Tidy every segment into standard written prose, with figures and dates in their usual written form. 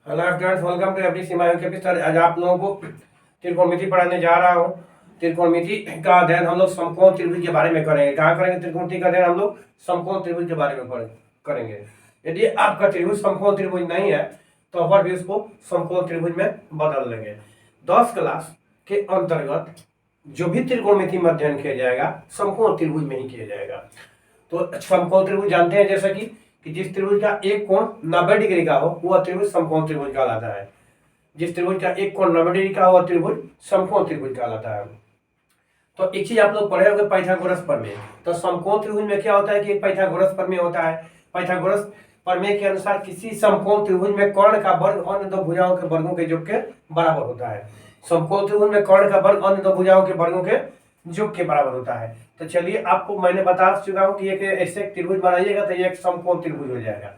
Hello friends, welcome to every सीमायु के sir. आज आप लोगों को त्रिकोणमिति पढ़ाने जा रहा हूँ। त्रिकोणमिति का अध्ययन हम लोग समकोण त्रिभुज के बारे में करेंगे। कहाँ करेंगे? त्रिकोणमिति का अध्ययन हम लोग समकोण त्रिभुज के बारे में करेंगे। यदि आपका त्रिभुज समकोण त्रिभुज नहीं है तो अपन भी उसको समकोण त्रिभुज में बदल लेंगे। 10 क्लास के अंतर्गत जो भी त्रिकोणमिति में अध्ययन किया जाएगा समकोण त्रिभुज में ही किया जाएगा। तो समकोण त्रिभुज जानते हैं, जैसा कि जिस त्रिभुज का एक कोण 90 डिग्री का हो वह त्रिभुज समकोण त्रिभुज कहलाता है। जिस त्रिभुज का एक कोण 90 डिग्री का हो वह त्रिभुज समकोण त्रिभुज कहलाता है। तो एक चीज आप लोग पढ़े होंगे, पाइथागोरस प्रमेय। तो समकोण त्रिभुज में क्या होता है कि एक पाइथागोरस प्रमेय होता है। पाइथागोरस प्रमेय के अनुसार किसी समकोण त्रिभुज में कर्ण का वर्ग अन्य दो भुजाओं के वर्गों के योग के बराबर होता है। समकोण त्रिभुज में कर्ण का वर्ग अन्य दो भुजाओं के वर्गों के योग के बराबर होता है। तो चलिए, आपको मैंने बता चुका हूं कि एक ऐसे त्रिभुज बनाइएगा तो ये एक समकोण त्रिभुज हो जाएगा।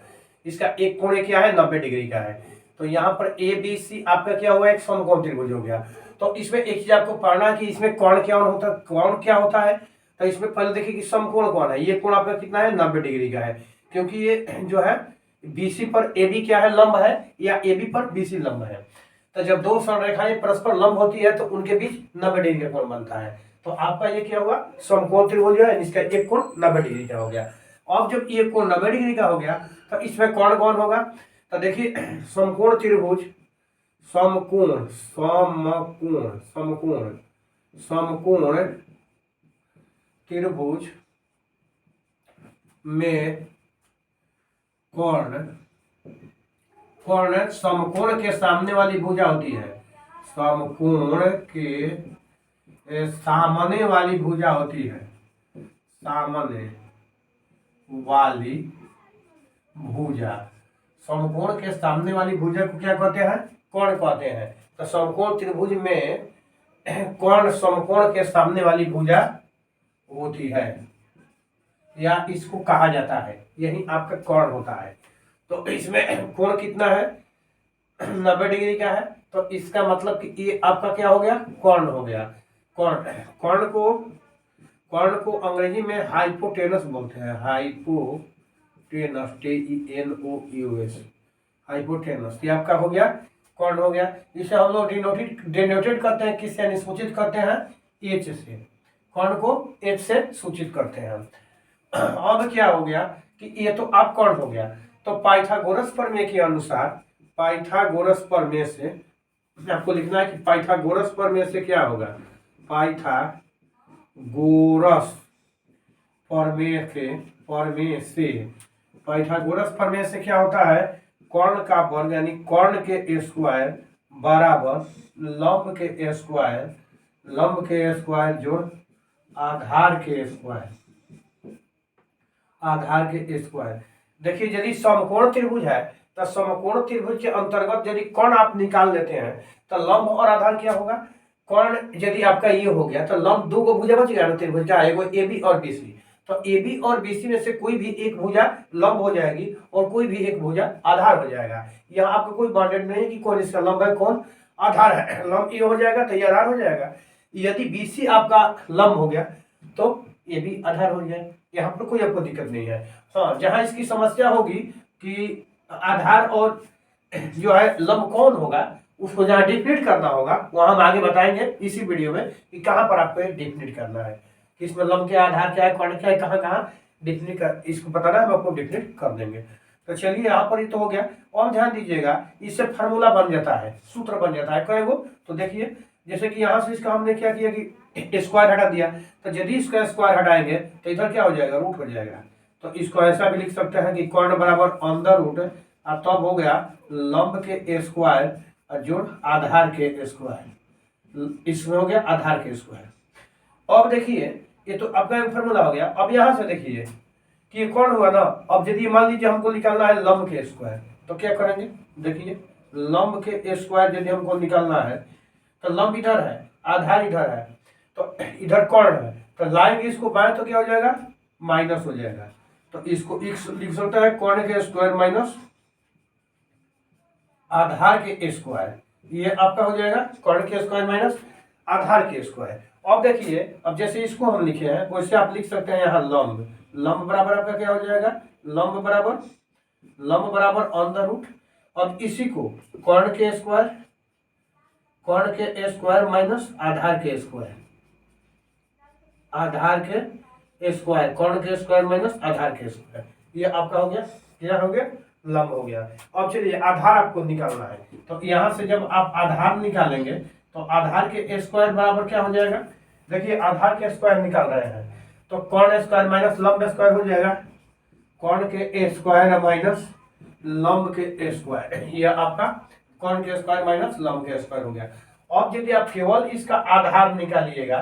इसका एक कोण क्या है? 90 डिग्री का है। तो यहाँ पर ए बी सी आपका क्या हुआ? एक समकोण त्रिभुज हो गया। तो इसमें एक चीज आपको पढ़ना कि इसमें कोण क्या होता है। तो इसमें पहले देखिए कि समकोण कौन है। ये कोण आपका कितना है? 90 डिग्री का है, क्योंकि ये जो है बीसी पर ए बी क्या है? लंब है, या ए बी पर बीसी लंब है। तो जब दो संरेखाएं परस्पर लंब होती है तो उनके बीच 90 डिग्री का कोण बनता है। तो आपका ये क्या हुआ? समकोण त्रिभुज है, इसका एक कोण 90 डिग्री का हो गया। अब जब ये कोण 90 डिग्री का हो गया तो इसमें कोण कौन होगा? तो देखिए, समकोण त्रिभुज समकोण समकोण समकोण समकोण त्रिभुज में कोण समकोण के सामने वाली भुजा होती है। समकोण के सामने वाली भुजा होती है। सामने वाली भुजा, समकोण के सामने वाली भुजा को क्या कहते हैं? कोण कहते हैं। तो समकोण त्रिभुज में कोण समकोण के सामने वाली भुजा होती है, या इसको कहा जाता है, यही आपका कोण होता है। तो इसमें कोण कितना है? 90 डिग्री का है। तो इसका मतलब कि ये आपका क्या हो गया? कोण हो गया। कोण को अंग्रेजी में हाइपोटेनस बोलते हैं। Hypotenuse, TENOUS, hypotenuse. ये आपका हो गया, कोण हो गया। इसे हम लोग डिनोटेट करते हैं किससे? यानी सूचित करते हैं H से। कोण को H से सूचित करते हैं। अब क्या हो गया कि ये तो आप कोण हो गया। तो पाइथागोरस प्रमेय के अनुसार, पाइथागोरस प्रमेय से आपको लिखना है कि पाइथागोरस प्रमेय से क्या होगा? पाइथागोरस प्रमेय से क्या होता है? कर्ण का वर्ग यानी कर्ण के स्क्वायर बराबर लंब के स्क्वायर जोड़ आधार के स्क्वायर। देखिए, यदि समकोण त्रिभुज है तो समकोण त्रिभुज के अंतर्गत यदि कोण आप निकाल लेते हैं तो लंब और आधार क्या होगा? कोण यदि आपका ये हो गया तो लंब दो भुजा बच गया ना त्रिभुज का, एगो ए बी और बी सी। तो ए बी और बी सी में से कोई भी एक भुजा लंब हो जाएगी और कोई भी एक भुजा आधार हो जाएगा। यहाँ आपको कोई बाउंडेड नहीं है कि कौन इसका लंब है कौन आधार है। लंब ये हो जाएगा तो ये आधार हो जाएगा। यदि बी सी आपका लंब हो गया तो ये भी आधार हो जाए। यहाँ पर कोई आपको दिक्कत नहीं है। हाँ, जहाँ इसकी समस्या होगी कि आधार और जो है लंब कौन होगा, उसको जहाँ डिफिनेट करना होगा वहां हम आगे बताएंगे इसी वीडियो में कि कहाँ पर आपको डिफिनेट करना है, कि इसमें लंब के आधार क्या है, कोण क्या है, कहाँ डिफिनेट कर, इसको बताना है, हम आपको डिफिनेट कर देंगे। तो चलिए, यहाँ पर ही तो हो गया। और ध्यान दीजिएगा, इससे फार्मूला बन जाता है, सूत्र बन जाता है कई गो। तो देखिए, जैसे कि यहाँ से इसका हमने क्या किया कि स्क्वायर हटा दिया। तो यदि इसका स्क्वायर हटाएंगे तो इधर क्या हो जाएगा? रूट हो जाएगा। तो इसको ऐसा भी लिख सकते हैं कि कर्ण बराबर अंदर रूट, और तब हो गया लंब के स्क्वायर जोड़ आधार के स्क्वायर। इसमें हो गया आधार के स्क्वायर। अब देखिए, ये तो आपका फॉर्मूला हो गया। अब यहाँ से देखिए कि कौन हुआ ना। अब यदि मान लीजिए हमको निकालना है लंब के स्क्वायर, तो क्या करेंगे? देखिए, लंब के स्क्वायर यदि हमको निकालना है तो लंब इधर है, आधार इधर है, तो इधर कर्ण है, तो लाएंगे इसको बाएं तो क्या हो जाएगा? माइनस हो जाएगा। तो इसको लिख सकता है कर्ण के स्क्वायर माइनस आधार के स्क्वायर। ये आपका हो जाएगा कर्ण के स्क्वायर माइनस आधार के स्क्वायर। अब देखिए, अब जैसे इसको हम लिखे हैं वैसे आप लिख सकते हैं यहाँ लंब बराबर आपका क्या हो जाएगा? लंब बराबर अंडर रूट, अब इसी को कर्ण के स्क्वायर माइनस आधार के स्क्वायर, कर्ण के स्क्वायर माइनस आधार के स्क्वायर, ये आपका हो गया, क्या हो गया, लंब हो गया। अब चलिए आधार आपको निकालना है, तो यहाँ से जब आप आधार निकालेंगे तो आधार के स्क्वायर बराबर क्या हो जाएगा, देखिए आधार के स्क्वायर निकाल रहे हैं तो कर्ण स्क्वायर माइनस लंब स्क्वायर हो जाएगा, कर्ण के स्क्वायर माइनस लंब के स्क्वायर, ये आपका कर्ण के स्क्वायर माइनस लंब के स्क्वायर हो गया। अब यदि आप केवल इसका आधार निकालिएगा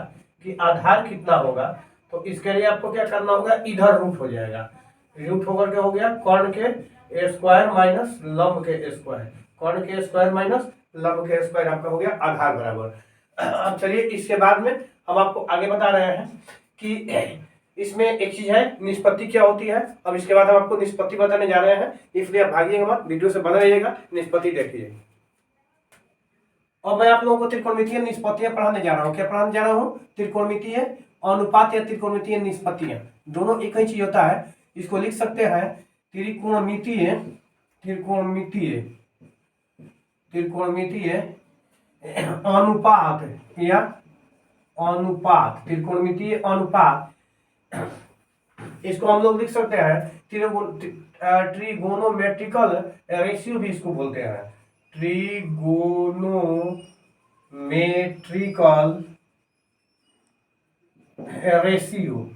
कि आधार कितना होगा, तो इसके लिए आपको क्या करना होगा, इधर रूट हो जाएगा, रूट होकर के हो गया कर्ण के स्क्वायर माइनस लंब के स्क्वायर, कर्ण के स्क्वायर माइनस लंब के स्क्वायर आपका हो गया आधार बराबर। अब चलिए इसके बाद में हम आपको आगे बता रहे हैं कि इसमें एक चीज है निष्पत्ति क्या होती है। अब इसके बाद हम आपको निष्पत्ति बताने जा रहे हैं, इसलिए आप भागिएगा मत, वीडियो से बने रहिएगा, निष्पत्ति देखिए। और मैं आप लोगों को त्रिकोणमितीय निष्पत्तियां पढ़ाने जा रहा हूँ। क्या पढ़ाने जा रहा हूँ, त्रिकोणमितीय अनुपात या त्रिकोणमितीय निष्पत्तियां, दोनों एक ही चीज होता है। इसको लिख सकते हैं त्रिकोणमितीय अनुपात या त्रिकोणमितीय अनुपात, इसको हम लोग लिख सकते हैं ट्रिगोनोमेट्रिकल रेशियो भी इसको बोलते हैं, ट्रिगोनोमेट्रिकल रेशियो,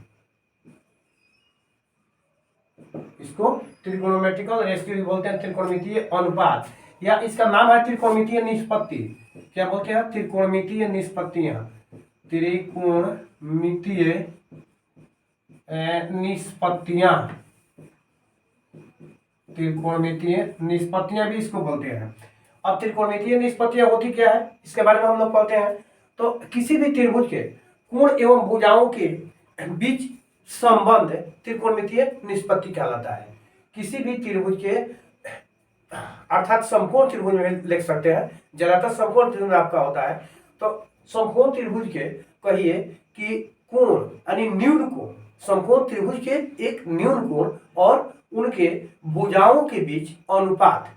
इसको त्रिकोणोमेट्रिकल रेशियो भी बोलते हैं, त्रिकोणमितीय अनुपात, या इसका नाम है त्रिकोणमितीय निष्पत्ति। क्या बोलते हैं, त्रिकोणमितीय निष्पत्तियां, त्रिकोणमितीय निष्पत्तियां भी इसको बोलते हैं। अब त्रिकोणमितीय निष्पत्तियां होती क्या है, इसके बारे में हम लोग पढ़ते हैं। तो किसी भी त्रिभुज के कोण एवं भुजाओं के बीच संबंध त्रिकोणमितीय निष्पत्ति कहलाता है। किसी भी त्रिभुज के, अर्थात समकोण त्रिभुज में लिख सकते हैं, ज्यादातर समकोण त्रिभुज आपका होता है, तो समकोण त्रिभुज के कहिए कि कोण यानी न्यून कोण, समकोण त्रिभुज के एक न्यून कोण और उनके भुजाओं के बीच अनुपात,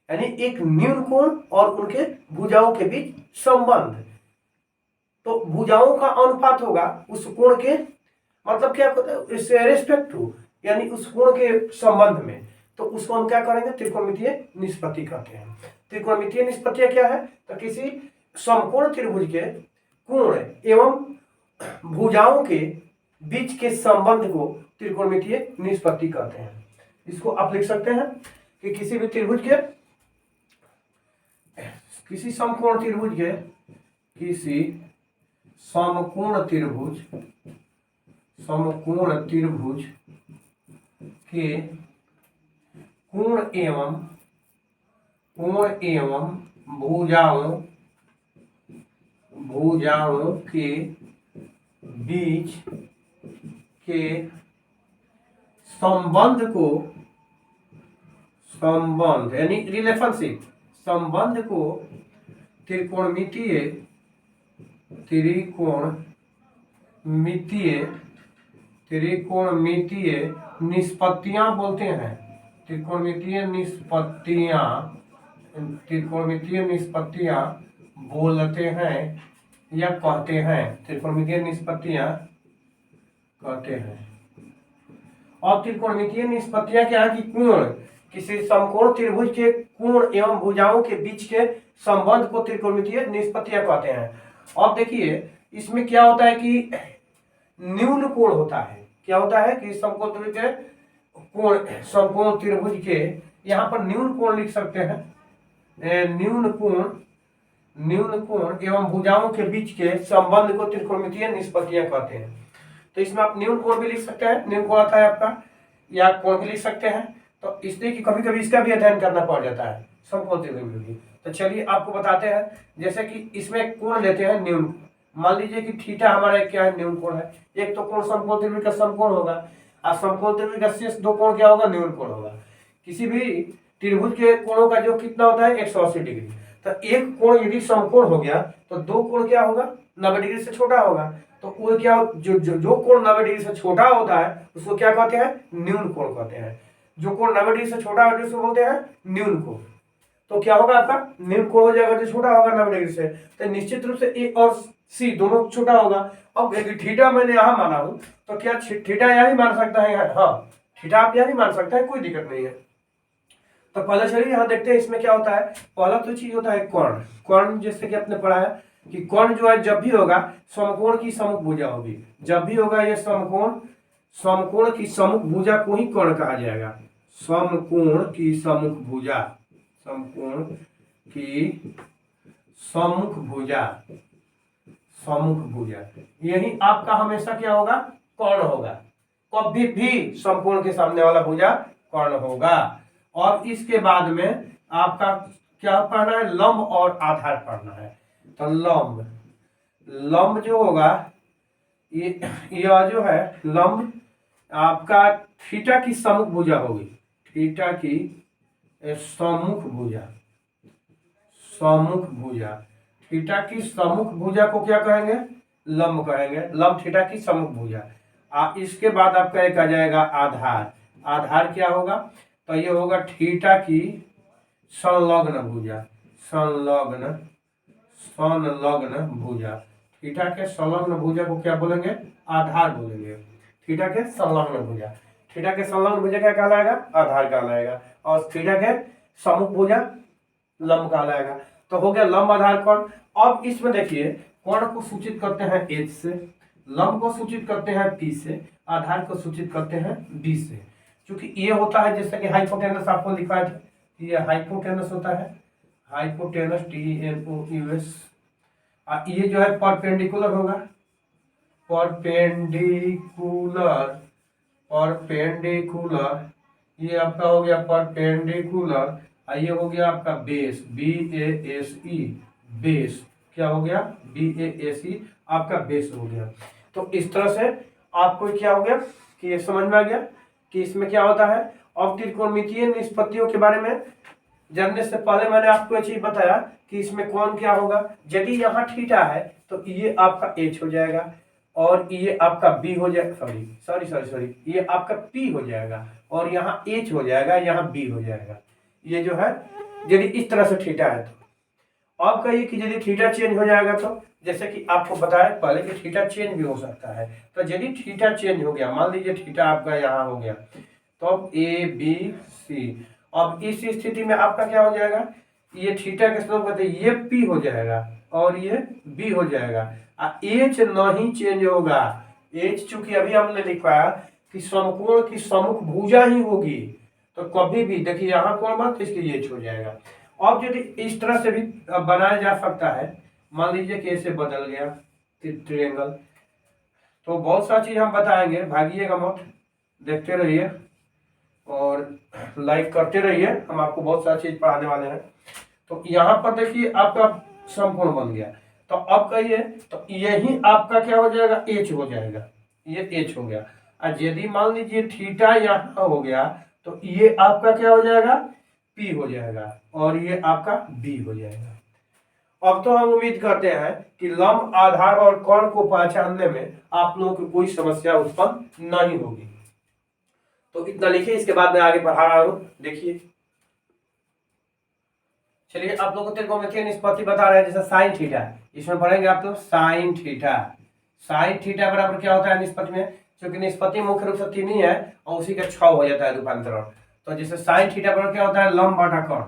यानी एक न्यून कोण और उनके भुजाओं के बीच संबंध। तो भुजाओं का अनुपात होगा उस कोण के, मतलब क्या इससे रेस्पेक्ट टू, यानी उस कोण के संबंध में, तो उसको हम क्या करेंगे, त्रिकोणमितीय निष्पत्ति कहते हैं। त्रिकोणमितीय निष्पत्तियां क्या है, तो किसी समकोण त्रिभुज के कोण एवं भुजाओं के बीच के संबंध को त्रिकोणमितीय निष्पत्ति कहते हैं। इसको आप लिख सकते हैं कि किसी भी त्रिभुज के, किसी समकोण त्रिभुज के, किसी समकोण त्रिभुज के कोण एवं भुजाओं के बीच के संबंध यानी रिलेशनशिप, संबंध को त्रिकोणमितीय निष्पत्तियां बोलते हैं। त्रिकोणमितीय निष्पत्तियां बोलते हैं या कहते हैं, त्रिकोणमितीय निष्पत्तियां कहते हैं। और त्रिकोणमितीय निष्पत्तियां क्या है कि कोण, किसी समकोण त्रिभुज के कोण एवं भुजाओं के बीच के संबंध को त्रिकोणमितीय निष्पत्तियां कहते हैं। अब देखिए इसमें क्या होता है कि न्यून कोण होता है, क्या होता है कि समकोण त्रिभुज के कोण, समकोण त्रिभुज के यहाँ पर न्यून कोण लिख सकते हैं, न्यून कोण एवं भुजाओं के बीच के संबंध को त्रिकोणमितीय निष्पत्तियां कहते हैं। तो इसमें आप न्यून कोण भी लिख सकते हैं, न्यून कोण आता है आपका, या कोण भी लिख सकते हैं। तो इसलिए कि कभी कभी इसका भी अध्ययन करना पड़ जाता है समकोण त्रिभुज में भी। तो चलिए आपको बताते हैं, जैसे कि इसमें कोण लेते हैं न्यून, मान लीजिए कि थीटा हमारा क्या है, न्यून कोण है। एक तो कोण समकोण त्रिभुज का समकोण होगा, और समकोण त्रिभुज का शेष दो कोण क्या होगा, न्यून कोण होगा। किसी भी त्रिभुज के कोणों का जो कितना होता है 180 डिग्री, तो एक कोण यदि समकोण हो गया तो दो कोण क्या होगा, 90 डिग्री से छोटा होगा। तो वो क्या, जो कोण 90 डिग्री से छोटा होता है उसको क्या कहते हैं, न्यून कोण कहते हैं। जो कोण 90 डिग्री से छोटा होता है उसको बोलते हैं न्यून कोण। तो क्या होगा आपका निम्न कोण हो जाएगा जो छोटा होगा 90 डिग्री से, तो निश्चित रूप से ए और सी दोनों छोटा होगा। अब थीटा मैंने यहाँ माना हूं तो क्या थीटा यहाँ भी मान सकता है? हाँ, थीटा आप यहाँ भी मान सकते हैं, कोई दिक्कत नहीं है। तो पहले चलिए यहाँ देखते हैं इसमें क्या होता है। पहला तो चीज होता है कोण। कोण जैसे कि आपने पढ़ा है कि कोण जो है जब भी होगा समकोण की सम्मुख भुजा होगी। जब भी होगा ये समकोण की सम्मुख भुजा को ही कोण कहा जाएगा। समकोण की सम्मुख भुजा, समकोण की सम्मुख भुजा, सम्मुख भुजा, यही आपका हमेशा क्या होगा? कोण होगा। कभी भी समकोण के सामने वाला भुजा कोण होगा। और इसके बाद में आपका क्या पढ़ना है? लंब और आधार पढ़ना है। तो लंब जो होगा यह जो है लंब आपका थीटा की सम्मुख भुजा होगी। थीटा की सम्मुख भुजा, सम्मुख भुजा, थीटा की सम्मुख भुजा को क्या कहेंगे? लंब कहेंगे। लंब थीटा की सम्मुख भुजा। इसके बाद आपका एक आ जाएगा आधार। आधार क्या होगा? तो ये होगा थीटा की संलग्न भुजा, संलग्न भुजा। थीटा के संलग्न भुजा को क्या बोलेंगे? आधार बोलेंगे। थीटा के संलग्न भुजा, थीटा के संलग्न भुजा क्या कहलाएगा? आधार कहलाएगा। और थीटा के सम्मुख भुजा लंब कहलाएगा। तो हो गया लंब आधार कोण। अब इसमें देखिए कोण को सूचित करते हैं एच से, लंब को सूचित करते हैं पी से, आधार को सूचित करते हैं बी से। क्योंकि ये होता है जैसे कि हाइपोटेनस आपको लिखा है, ये हाइपोटेनस होता है, हाइपोटेनस TNOUS। ये जो है परपेंडिकुलर होगा, परपेंडिकुलर, परपेंडिकुलर, ये आपका हो गया परपेंडिकुलर। ये हो गया आपका बेस, BASE, बेस क्या हो गया? BASE आपका बेस हो गया। तो इस तरह से आपको क्या हो गया कि ये समझ में आ गया कि इसमें क्या होता है। अब त्रिकोणमितीय निष्पत्तियों के बारे में जानने से पहले मैंने आपको ये चीज बताया कि इसमें कौन क्या होगा। यदि यहाँ थीटा है तो ये आपका एच हो जाएगा और ये आपका बी हो जाएगा, सॉरी, ये आपका पी हो जाएगा और यहाँ एच हो जाएगा, यहाँ बी हो जाएगा। ये जो है यदि इस तरह से थीटा है तो अब कहिए कि यदि थीटा चेंज हो जाएगा तो जैसे कि आपको बताया पहले कि थीटा चेंज भी हो सकता है। तो यदि थीटा चेंज हो गया, मान लीजिए थीटा आपका यहाँ हो गया, तो अब ABC, अब इस स्थिति में आपका क्या हो जाएगा? ये थीटा के स्लोप कहते हैं, ये P हो जाएगा और ये B हो जाएगा। H नहीं चेंज होगा। H चूंकि अभी हमने लिखा कि समकोण की सम्मुख भुजा ही होगी, तो कभी भी देखिए यहाँ कोण मत, इसके H हो जाएगा। अब यदि इस तरह से भी बनाया जा सकता है, मान लीजिए कि ऐसे बदल गया ट्रायंगल, तो बहुत सारी चीज हम बताएंगे, भागिएगा मत, देखते रहिए और लाइक करते रहिए, हम आपको बहुत सारी चीज पढ़ाने वाले हैं। तो यहाँ पर देखिए आपका समकोण बन गया। तो अब कहिए तो यही आपका क्या हो जाएगा? एच हो जाएगा, ये एच हो गया। और यदि मान लीजिए थीटा यहाँ हो गया तो ये आपका क्या हो जाएगा? पी हो जाएगा और ये आपका बी हो जाएगा। अब तो हम उम्मीद करते हैं कि लंब, आधार और कोण को पहचानने में आप लोगों को कोई समस्या उत्पन्न नहीं होगी। तो इतना लिखिए, इसके बाद मैं आगे बढ़ा रहा हूं। देखिए चलिए आप लोगों को त्रिकोणमितीय निष्पत्ति बता रहे हैं, जैसे साइन थीटा, इसमें पढ़ेंगे आप लोग साइन थीटा। साइन थीटा बराबर क्या होता है निष्पत्ति में? क्योंकि निष्पत्ति मुख्य रूप से 3 ही है और उसी का 6 हो जाता है रूपांतरण। तो जैसे साइन थीटा बराबर क्या होता है? लंब बाटा कोण,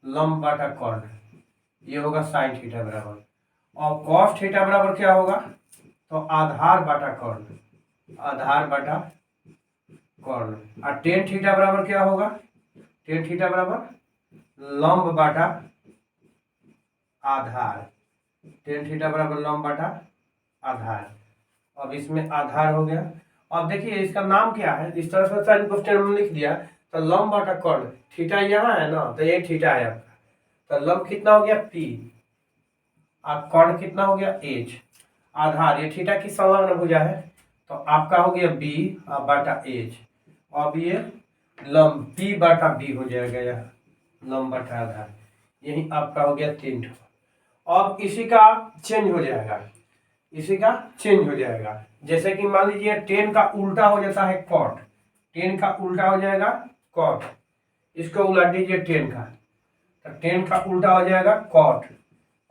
लंब बाटा कोण, ये होगा साइन थीटा बराबर। और कॉस थीटा बराबर क्या होगा? तो आधार बाटा कोण, आधार बाटा कोण। और टेन थीटा बराबर क्या होगा? टेन थीटा बराबर लंब बाटा आधार, टेन थीटा बराबर लंब बाटा आधार। अब इसमें आधार हो गया। अब देखिए इसका नाम क्या है, इस तरह से साइन क्वेश्चन में लिख दिया। तो लंब बाटा कोण, थीटा यहाँ है ना, तो ये थीटा है आपका, तो लंब कितना हो गया? P, और कोण कितना हो गया? H। आधार ये थीटा की संलग्न भुजा है, तो आपका हो गया B बाटा H। अब ये लंब P बाटा B हो जाएगा, यह लंब बाटा आधार, यही आपका हो गया 3 ठो। अब इसी का चेंज हो जाएगा, इसी का चेंज हो जाएगा। जैसे कि मान लीजिए 10 का उल्टा हो जाता है कॉट, 10 का उल्टा हो जाएगा कॉट, इसको उलट दीजिए टेन का, तो टेन का उल्टा हो जाएगा कॉट।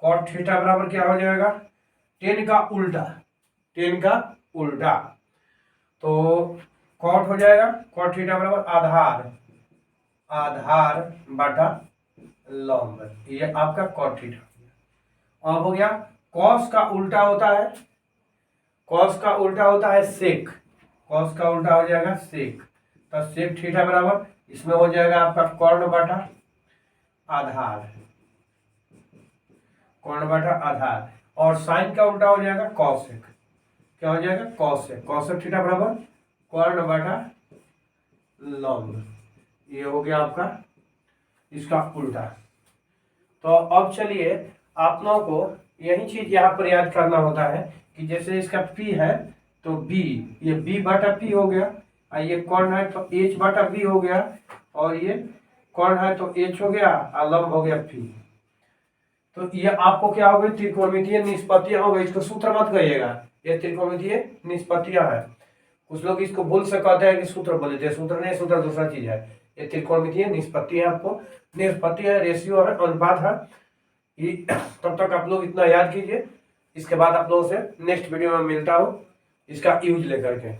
कॉट थीटा बराबर क्या हो जाएगा, टेन का उल्टा, टेन का उल्टा। तो कॉट हो जाएगा, कॉट थीटा बराबर आधार, आधार बटा लंब, ये आपका कॉट थीटा। अब हो गया कॉस का उल्टा होता है, कॉस का उल्टा होता है सेक, कॉस का उल्टा हो जाएगा सेक, तो सेक थीटा बराबर इसमें हो जाएगा आपका कर्ण बटा आधार, कर्ण बटा आधार। और साइन का उल्टा हो जाएगा कॉसेक, क्या हो जाएगा कॉसेक, कॉसेक थीटा बराबर कर्ण बटा लंब, ये हो गया आपका इसका उल्टा। तो अब चलिए आप लोगों को यही चीज यहाँ पर याद करना होता है कि जैसे इसका P है तो B, ये B बटा P हो गया, और ये कर्ण है तो H बटा B हो गया, और ये कर्ण है तो H हो गया, और लंब हो गया P। तो ये आपको क्या हो गई, त्रिकोणमितीय निष्पत्तियां हो गई। इसको सूत्र मत कहिएगा, ये त्रिकोणमितीय निष्पत्तियां है। कुछ लोग इसको भूल से कहते हैं कि सूत्र बोले थे, सूत्र नहीं, सूत्र दूसरा चीज है। ये त्रिकोणमितीय निष्पत्ति है, आपको निष्पत्ति है, रेशियो है, अनुपात है। तब तक आप लोग इतना याद कीजिए। इसके बाद आप लोगों से नेक्स्ट वीडियो में मिलता हूँ इसका यूज लेकर के।